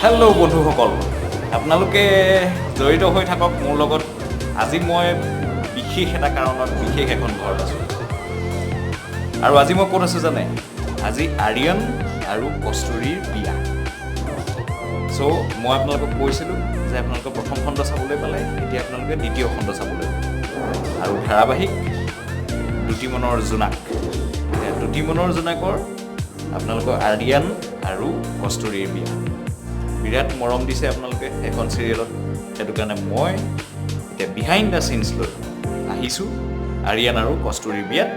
Hello' বন্ধুসকল, আপোনালোকে জড়িত হৈ থাকক মোৰ লগত। আজি মই বিশেষ এটা কাৰণত বিশেষ এখন ঘৰত আছোঁ। আৰু আজি মই ক'ত আছোঁ জানে? আজি আৰিয়ান আৰু কস্তুৰীৰ বিয়া। চ' মই আপোনালোকক কৈছিলোঁ যে আপোনালোকে প্ৰথম খণ্ড চাবলৈ পালে, এতিয়া আপোনালোকে দ্বিতীয় খণ্ড চাবলৈ পালে। আৰু ধাৰাবাহিক দুটিমনৰ জোনাক, দুটিমনৰ জোনাকৰ আপোনালোকৰ আৰিয়ান আৰু কস্তুৰীৰ বিয়া। বিৰাট মৰম দিছে আপোনালোকে এখন চিৰিয়েলত, সেইটো কাৰণে মই এতিয়া বিহাইণ্ড দ্য চিনছ লৈ আহিছোঁ আৰিয়ান আৰু কস্তুৰীৰ বিয়াত।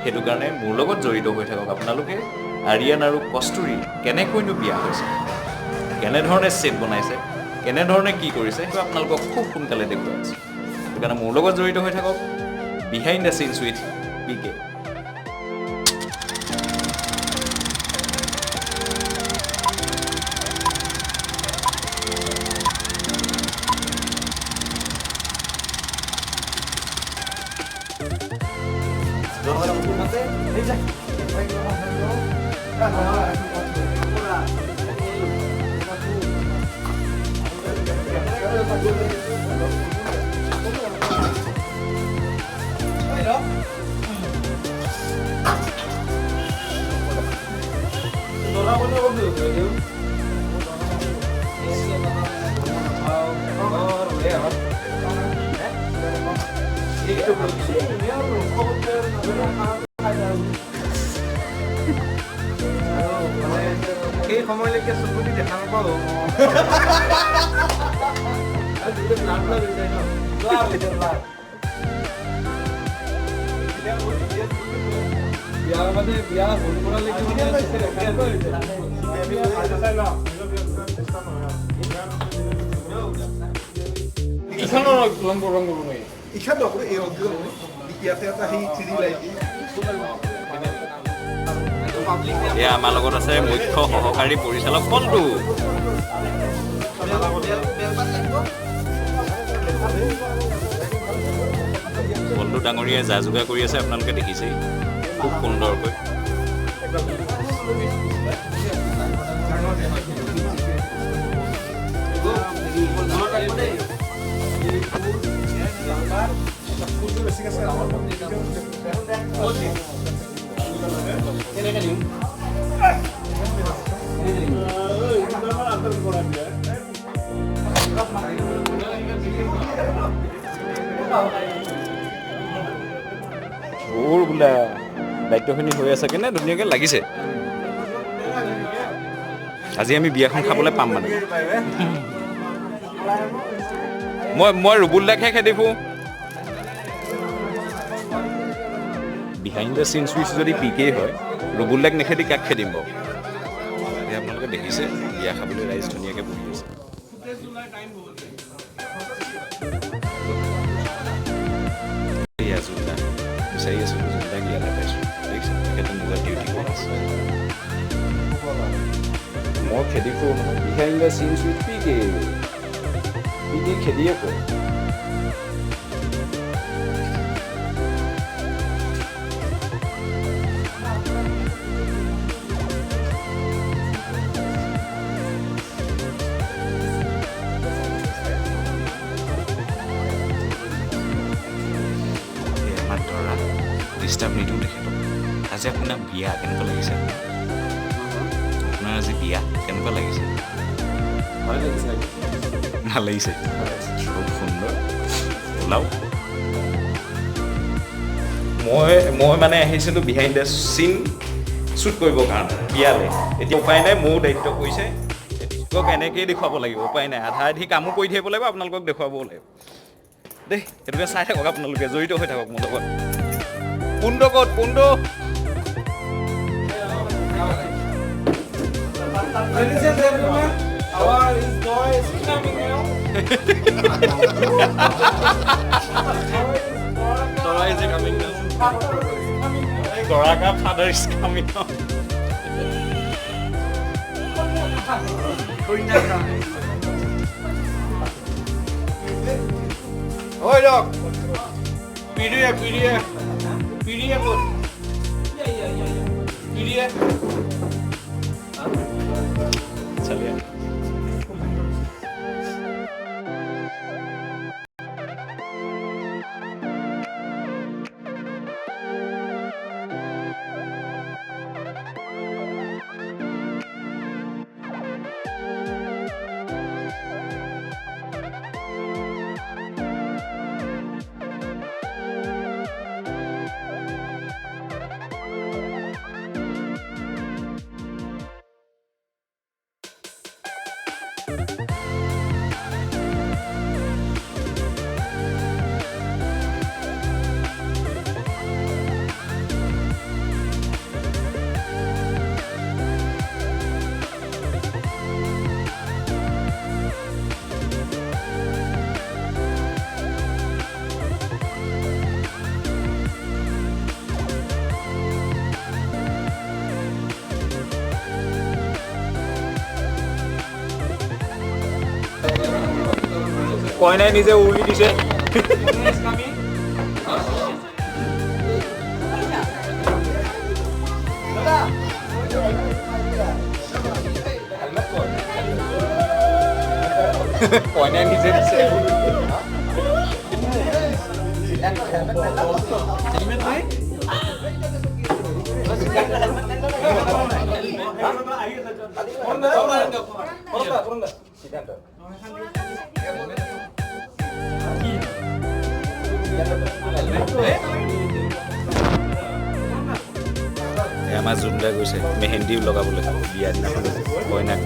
সেইটো কাৰণে মোৰ লগত জড়িত হৈ থাকক আপোনালোকে। আৰিয়ান আৰু কস্তুৰী কেনেকৈনো বিয়া হৈছে, কেনেধৰণে ছেট বনাইছে, কেনেধৰণে কি কৰিছে, সেইটো আপোনালোকক খুব সোনকালে দেখুৱাই আছোঁ। সেইটো কাৰণে মোৰ লগত জড়িত হৈ থাকক behind the scenes with PK। সেই সময়লৈকে চকুটি দেখা নাপাওঁ। বিয়া মানে বিয়া ভুল কৰালৈকে এয়া আমাৰ লগত আছে মুখ্য সহকাৰী পৰিচালক পল্টু। পল্টু ডাঙৰীয়াই যা যোগাৰ কৰি আছে, আপোনালোকে দেখিছেই খুব সুন্দৰকৈ। মোৰ বোলা দায়িত্বখিনি হৈ আছে কেনে ধুনীয়াকৈ লাগিছে। আজি আমি বিয়াখন খাবলৈ পাম মানে। মই ৰুবুল দাকহে খেদিফো। বিহাইণ্ড দ্য চিনছ উইথ যদি PK হয়, ৰুবুল দাক নেখেদি কাক খেদিম বাৰু? এতিয়া আপোনালোকে দেখিছে বিয়া খাবলৈ ৰাইজ ধুনীয়াকৈ বহি আছে। এয়া জোনদা বিচাৰি আছোঁ, জোনদাক ইয়াত পাইছোঁ। দেখিছে তেখেতে নিজৰ ডিউটি কৰি আছে। মই খেদি ফুৰোঁ নহয়। Behind the scenes with PK খেদিয়ে কয়। ডিষ্টাৰ্ব নিদিওঁ তেখেতক। আজি আপোনাৰ বিয়া কেনেকুৱা লাগিছে? আপোনাৰ আজি বিয়া কেনেকুৱা লাগিছে? ভাল লাগিছে। ভাল লাগিছে, খুব সুন্দৰ। ওলাওক। মই মানে আহিছিলোঁ বিহাইণ্ড দ্য চিন শ্বুট কৰিবৰ কাৰণে বিয়ালৈ। এতিয়া উপায় নাই, মোৰ দায়িত্ব কৰিছে। তেওঁলোকক এনেকৈয়ে দেখুৱাব লাগিব, উপায় নাই। আধা আধি কামো কৰি থাকিব লাগিব, আপোনালোকক দেখুৱাবও লাগিব দেই। সেইটোকে চাই থাকক আপোনালোকে, জড়িত হৈ থাকক মোৰ লগত। পুণ্ড ক'ত? পুণ্ড Ladies and gentlemen, our boy is coming now. Dora is coming now. Doraka father is coming now. Oi, dog. PDF good. Yeah. चलिए কইনাই নিজে উৰি দিছে কইনাই নিজে দিছে আমাৰ জোনদা গৈছে মেহেন্দিও লগাবলৈ বিয়া দিনাখন কইনাক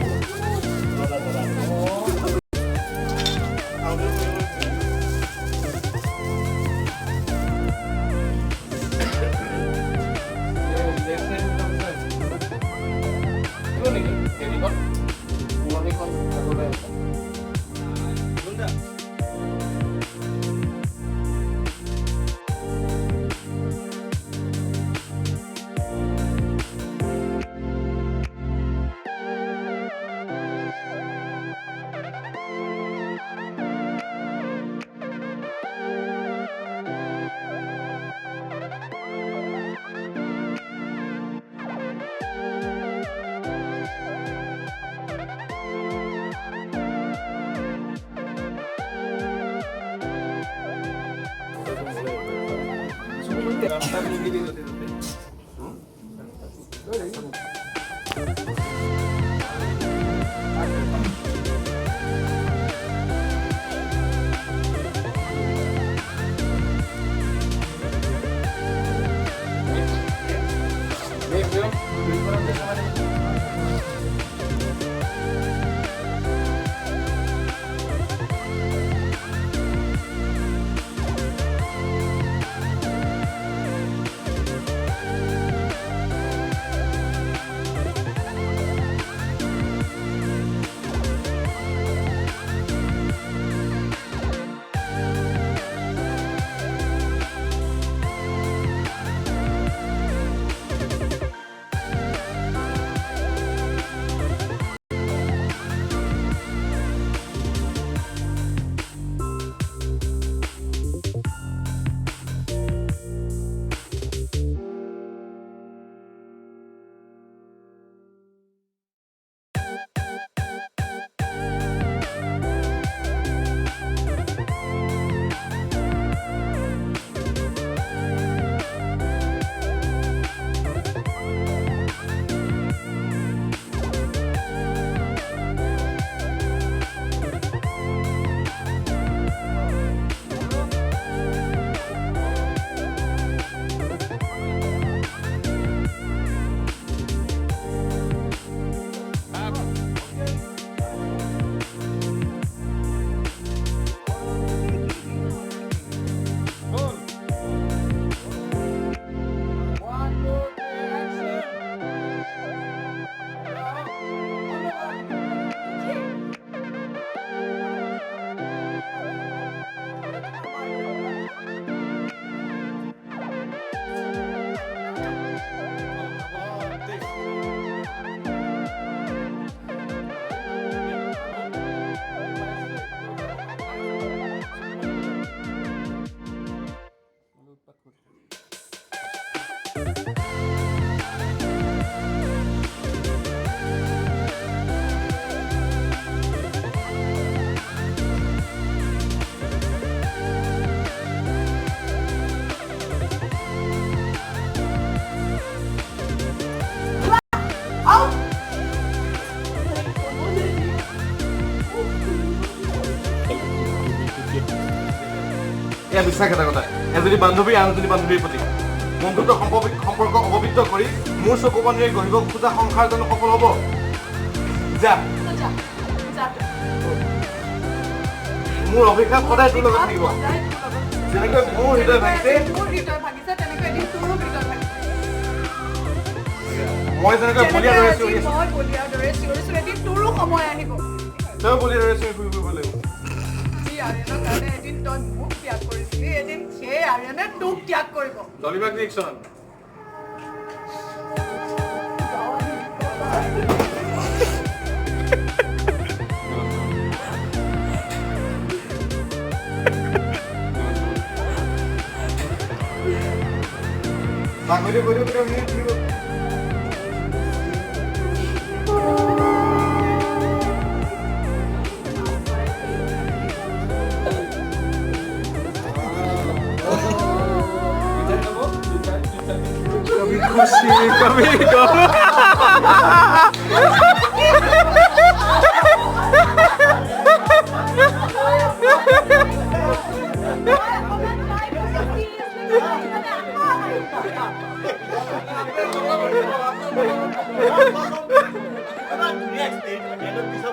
এয়া বিশ্বাসঘাতকতা। এজনী বান্ধৱী আন এজনী বান্ধৱীৰ প্ৰতি বন্ধুত্ব সম্পৰ্ক অপবিত্ৰ কৰি মোৰ চকু পানীৰে গঢ়িব খোজা সংসাৰ জানো সফল হ'ব? যা যা মোৰ অভিশাপ সদায় তোৰ লগত থাকিব সদায় তোৰ লগত। যেনেকৈ মোৰ হৃদয় ভাঙিছে মোৰ হৃদয় ভাঙিছে তেনেকৈ এদিন তোৰো হৃদয় ভাঙিছে মই যেনেকৈ বলিয়া দৰে চিঞৰি আছো মই বলিয়াৰ দৰে চিঞৰিছো এদিন তোৰো সময় আহিব তই বলিয়া দৰে চিঞৰি ফুৰিব লাগিব যি আৰ্যনৰ কাৰণে এদিন তই মোক ত্যাগ কৰিছিলি এদিন সেই আৰ্যনে তোক ত্যাগ কৰিব জলিবাগ reaction Bagulho, bagulho pra mim, viu? Kami खुशी kami Bisa